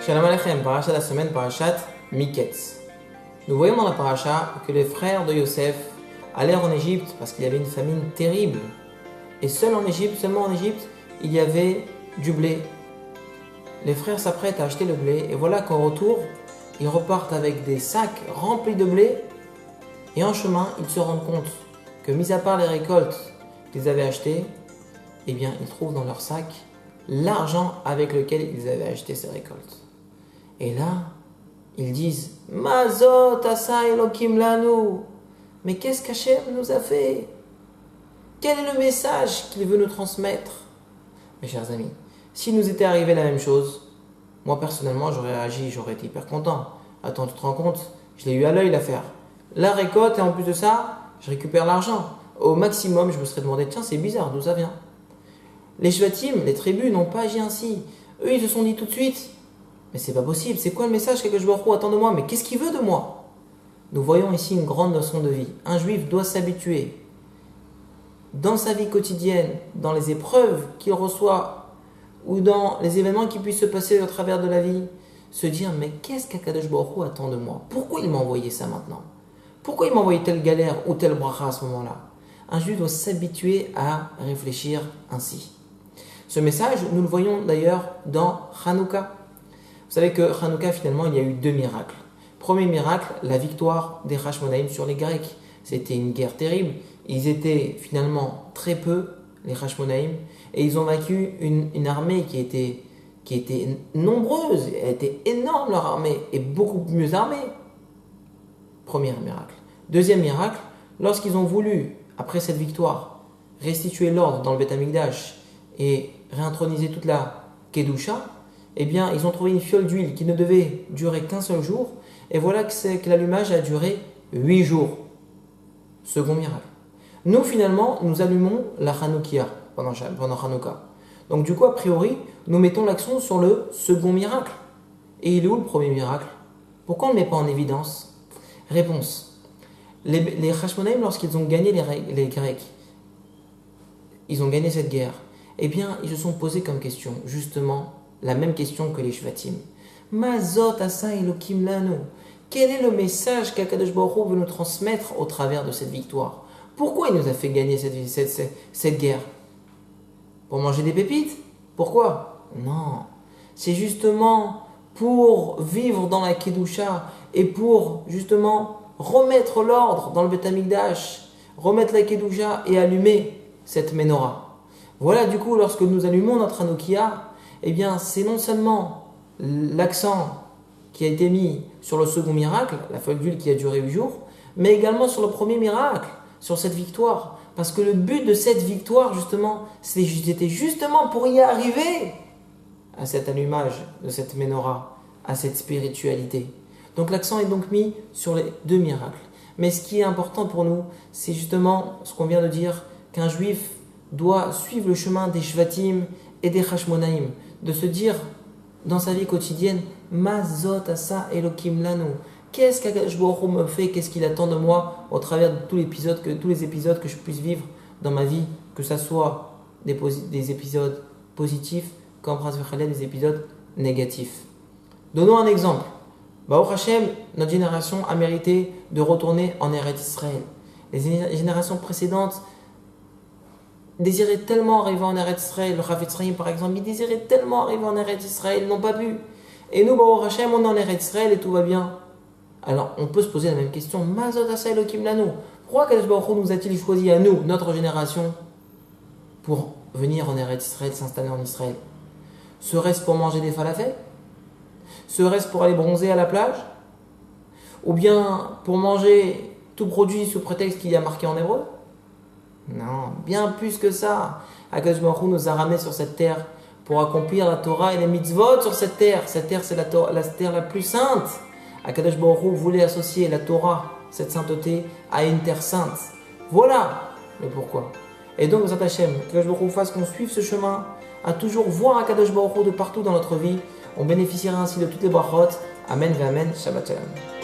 Shalom Aleichem, paracha de la semaine, parachat Miketz. Nous voyons dans la paracha que les frères de Yosef allèrent en Égypte parce qu'il y avait une famine terrible. Et seulement en Égypte, il y avait du blé. Les frères s'apprêtent à acheter le blé et voilà qu'en retour, ils repartent avec des sacs remplis de blé. Et en chemin, ils se rendent compte que, mis à part les récoltes qu'ils avaient achetées, eh bien, ils trouvent dans leur sac l'argent avec lequel ils avaient acheté ces récoltes. Et là, ils disent « Mazot asa Elokim lanu » Mais qu'est-ce qu'Hachem nous a fait? Quel est le message qu'il veut nous transmettre? Mes chers amis, s'il nous était arrivé la même chose, moi personnellement j'aurais réagi, j'aurais été hyper content. Attends, tu te rends compte? Je l'ai eu à l'œil l'affaire. La récolte et en plus de ça, je récupère l'argent. Au maximum, je me serais demandé, tiens, c'est bizarre, d'où ça vient? Les Shvatim, les tribus n'ont pas agi ainsi. Eux, ils se sont dit tout de suite, mais c'est pas possible, c'est quoi le message qu'Akadosh Baruch Hu attend de moi? Mais qu'est-ce qu'il veut de moi? Nous voyons ici une grande leçon de vie. Un juif doit s'habituer, dans sa vie quotidienne, dans les épreuves qu'il reçoit, ou dans les événements qui puissent se passer au travers de la vie, se dire, mais qu'est-ce qu'Akadosh Baruch Hu attend de moi? Pourquoi il m'a envoyé ça maintenant? Pourquoi il m'a envoyé telle galère ou telle bracha à ce moment-là? Un juif doit s'habituer à réfléchir ainsi. Ce message, nous le voyons d'ailleurs dans Hanouka. Vous savez que Hanouka, finalement, il y a eu deux miracles. Premier miracle, la victoire des Hashmonaïm sur les Grecs. C'était une guerre terrible. Ils étaient finalement très peu, les Hashmonaïm, et ils ont vaincu une armée qui était nombreuse. Elle était énorme, leur armée, et beaucoup mieux armée. Premier miracle. Deuxième miracle, lorsqu'ils ont voulu, après cette victoire, restituer l'ordre dans le Beth Amikdash et réintroniser toute la Kedusha, eh bien, ils ont trouvé une fiole d'huile qui ne devait durer qu'un seul jour, et voilà que l'allumage a duré 8 jours. Second miracle. Nous, finalement, nous allumons la Hanoukia pendant Hanouka. Donc, du coup, a priori, nous mettons l'accent sur le second miracle. Et il est où le premier miracle? Pourquoi on ne le met pas en évidence? Réponse. Les Hashmonaïm, lorsqu'ils ont gagné les Grecs, ils ont gagné cette guerre, eh bien, ils se sont posés comme question, justement, la même question que les Shvatim. Mazot asa Elokim lanu. Quel est le message qu'Akadosh Baruch Hu veut nous transmettre au travers de cette victoire? Pourquoi il nous a fait gagner cette guerre? Pour manger des pépites? Pourquoi? Non. C'est justement pour vivre dans la Kedusha et pour justement remettre l'ordre dans le Beth Amikdash, remettre la Kedusha et allumer cette menorah. Voilà, du coup, lorsque nous allumons notre Hanoukia, eh bien, c'est non seulement l'accent qui a été mis sur le second miracle, la feuille d'huile qui a duré 8 jours, mais également sur le premier miracle, sur cette victoire. Parce que le but de cette victoire, justement, c'était justement pour y arriver à cet allumage de cette menorah, à cette spiritualité. Donc l'accent est donc mis sur les deux miracles. Mais ce qui est important pour nous, c'est justement ce qu'on vient de dire, qu'un juif doit suivre le chemin des Shvatim et des Hashmonaïm, de se dire dans sa vie quotidienne, Mazot asa Elokim lanu. Qu'est-ce qu'Akadosh Baruch Hu me fait? Qu'est-ce qu'il attend de moi au travers de tous les épisodes que je puisse vivre dans ma vie, que ce soit des épisodes positifs, comme des épisodes négatifs. Donnons un exemple. Baruch Hashem, notre génération a mérité de retourner en Eretz Israël. Les générations précédentes désiraient tellement arriver en Eretz Israël. Le Rav Yitzrayim, par exemple, il désirait tellement arriver en Eretz Israël, ils n'ont pas pu. Et nous, Baruch Hashem, on est en Eretz Israël et tout va bien. Alors, on peut se poser la même question. Mazot asa Elokim lanu. Pourquoi Akadosh Baruch Hu nous a-t-il choisi à nous, notre génération, pour venir en Eretz Israël, s'installer en Israël? Serait-ce pour manger des falafels? Serait-ce pour aller bronzer à la plage? Ou bien pour manger tout produit sous prétexte qu'il y a marqué en hébreu? Non, bien plus que ça. Akadosh Baruch Hu nous a ramenés sur cette terre pour accomplir la Torah et les mitzvot sur cette terre. Cette terre, c'est la terre la plus sainte. Akadosh Baruch Hu voulait associer la Torah, cette sainteté, à une terre sainte. Voilà le pourquoi. Et donc, Zat Hashem, Akadosh Baruch Hu fasse qu'on suive ce chemin, à toujours voir Akadosh Baruch Hu de partout dans notre vie. On bénéficiera ainsi de toutes les brachot. Amen, Amen, Shabbat Shalom.